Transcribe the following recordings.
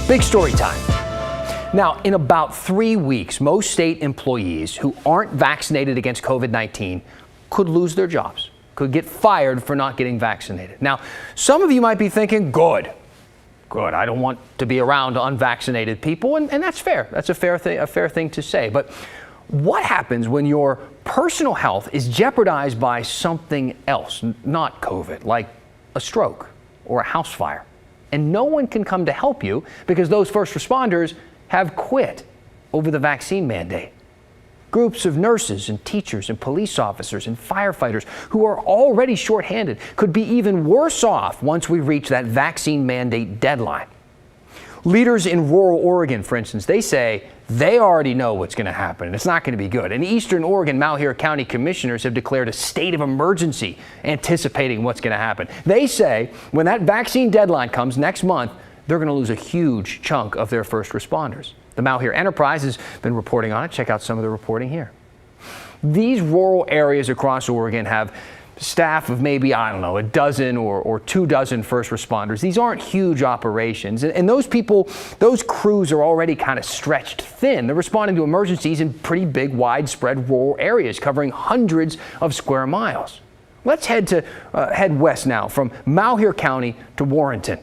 Big story time. Now, in about 3 weeks, most state employees who aren't vaccinated against COVID-19 could lose their jobs, could get fired for not getting vaccinated. Now, some of you might be thinking, good, I don't want to be around unvaccinated people, and that's fair. That's a fair thing to say. But what happens when your personal health is jeopardized by something else, not COVID, like a stroke or a house fire, and no one can come to help you because those first responders have quit over the vaccine mandate? Groups of nurses and teachers and police officers and firefighters who are already shorthanded could be even worse off once we reach that vaccine mandate deadline. Leaders in rural Oregon, for instance, they say they already know what's going to happen, and it's not going to be good. And Eastern Oregon Malheur County commissioners have declared a state of emergency anticipating what's going to happen. They say when that vaccine deadline comes next month, they're going to lose a huge chunk of their first responders. The Malheur Enterprise has been reporting on it. Check out some of the reporting here. These rural areas across Oregon have staff of maybe, a dozen or 24 first responders. These aren't huge operations. And those people, those crews are already kind of stretched thin. They're responding to emergencies in pretty big, widespread rural areas covering hundreds of square miles. Let's head west now from Malheur County to Warrenton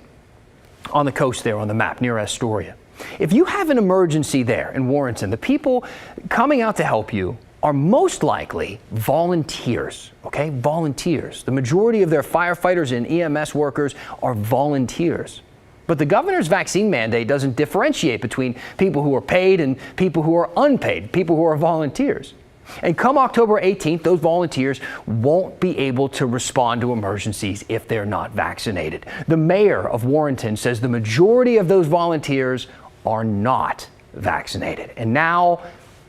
on the coast there on the map near Astoria. If you have an emergency there in Warrenton, the people coming out to help you are most likely volunteers, okay? Volunteers. The majority of their firefighters and EMS workers are volunteers. But the governor's vaccine mandate doesn't differentiate between people who are paid and people who are unpaid, people who are volunteers. And come October 18th, those volunteers won't be able to respond to emergencies if they're not vaccinated. The mayor of Warrenton says the majority of those volunteers are not vaccinated. And now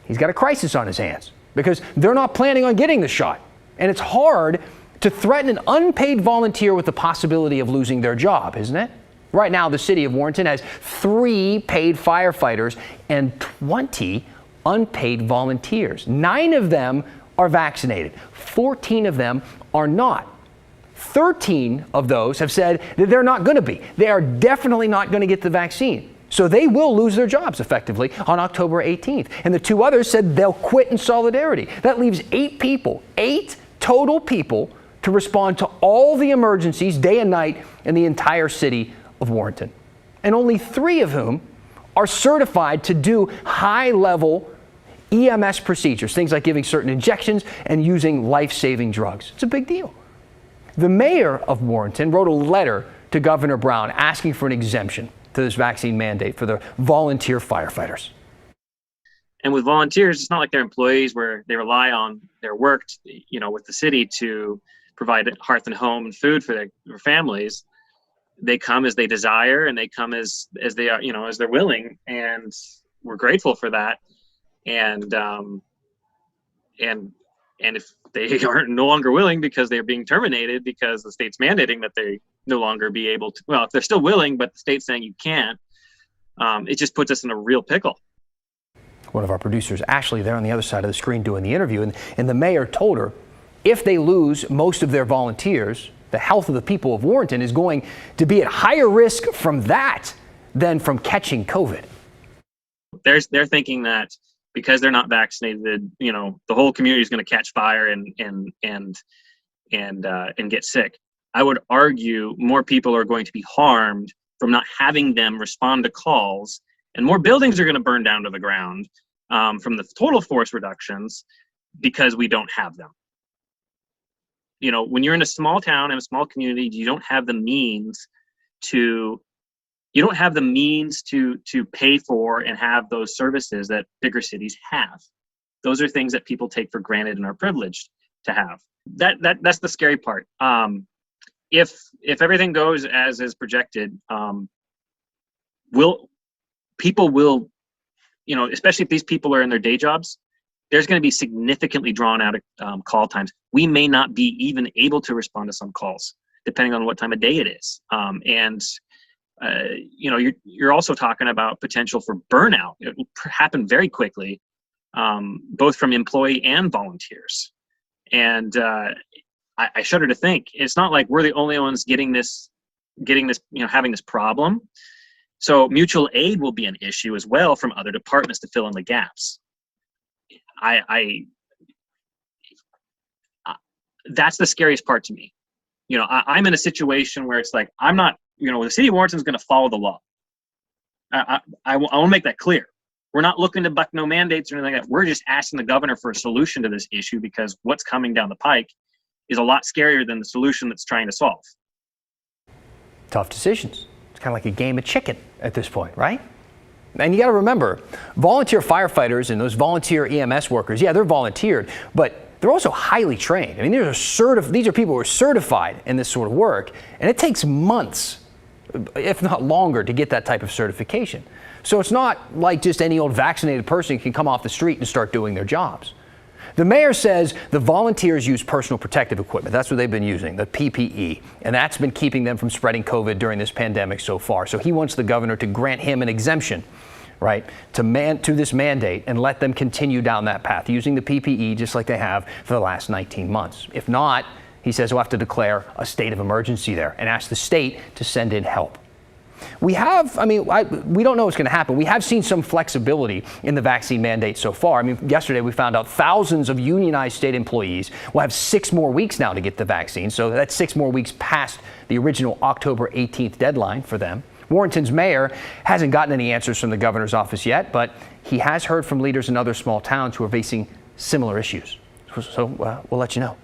he's got a crisis on his hands because they're not planning on getting the shot. And it's hard to threaten an unpaid volunteer with the possibility of losing their job, isn't it? Right now, the city of Warrenton has 3 paid firefighters and 20 unpaid volunteers. 9 of them are vaccinated. 14 of them are not. 13 of those have said that they're not going to be. They are definitely not going to get the vaccine. So they will lose their jobs effectively on October 18th. And the 2 others said they'll quit in solidarity. That leaves 8 people, 8 total people to respond to all the emergencies day and night in the entire city of Warrenton. And only 3 of whom are certified to do high-level EMS procedures, things like giving certain injections and using life-saving drugs. It's a big deal. The mayor of Warrenton wrote a letter to Governor Brown asking for an exemption to this vaccine mandate for the volunteer firefighters. And with volunteers, it's not like they're employees where they rely on their work, with the city to provide hearth and home and food for their families. They come as they desire, and they come as they are, as they're willing, and we're grateful for that. And if they are no longer willing because they're being terminated because the state's mandating that they no longer be able to, well, if they're still willing, but the state's saying you can't, it just puts us in a real pickle. One of our producers, Ashley, there on the other side of the screen doing the interview, and the mayor told her if they lose most of their volunteers, the health of the people of Warrenton is going to be at higher risk from that than from catching COVID. They're thinking that because they're not vaccinated, the whole community is going to catch fire and get sick. I would argue more people are going to be harmed from not having them respond to calls, and more buildings are going to burn down to the ground from the total force reductions because we don't have them. When you're in a small town and a small community, you don't have the means to pay for and have those services that bigger cities have. Those are things that people take for granted and are privileged to have. That's the scary part. If everything goes as is projected, people will, especially if these people are in their day jobs, there's going to be significantly drawn out call times. We may not be even able to respond to some calls, depending on what time of day it is. You're also talking about potential for burnout. It will happen very quickly, both from employee and volunteers. And I shudder to think it's not like we're the only ones getting this, having this problem. So mutual aid will be an issue as well from other departments to fill in the gaps. That's the scariest part to me. I'm in a situation where it's like, I'm not, the city of Warrenton is going to follow the law. I want to make that clear. We're not looking to buck no mandates or anything like that. We're just asking the governor for a solution to this issue, because what's coming down the pike is a lot scarier than the solution that's trying to solve. Tough decisions. It's kind of like a game of chicken at this point, right? And you got to remember, volunteer firefighters and those volunteer EMS workers, yeah, they're volunteered, but they're also highly trained. I mean, these are people who are certified in this sort of work, and it takes months, if not longer, to get that type of certification. So it's not like just any old vaccinated person can come off the street and start doing their jobs. The mayor says the volunteers use personal protective equipment. That's what they've been using, the PPE, and that's been keeping them from spreading COVID during this pandemic so far. So he wants the governor to grant him an exemption, right, to this mandate and let them continue down that path using the PPE just like they have for the last 19 months. If not, he says we'll have to declare a state of emergency there and ask the state to send in help. We don't know what's going to happen. We have seen some flexibility in the vaccine mandate so far. I mean, yesterday we found out thousands of unionized state employees will have 6 more weeks now to get the vaccine. So that's 6 more weeks past the original October 18th deadline for them. Warrenton's mayor hasn't gotten any answers from the governor's office yet, but he has heard from leaders in other small towns who are facing similar issues. So we'll let you know.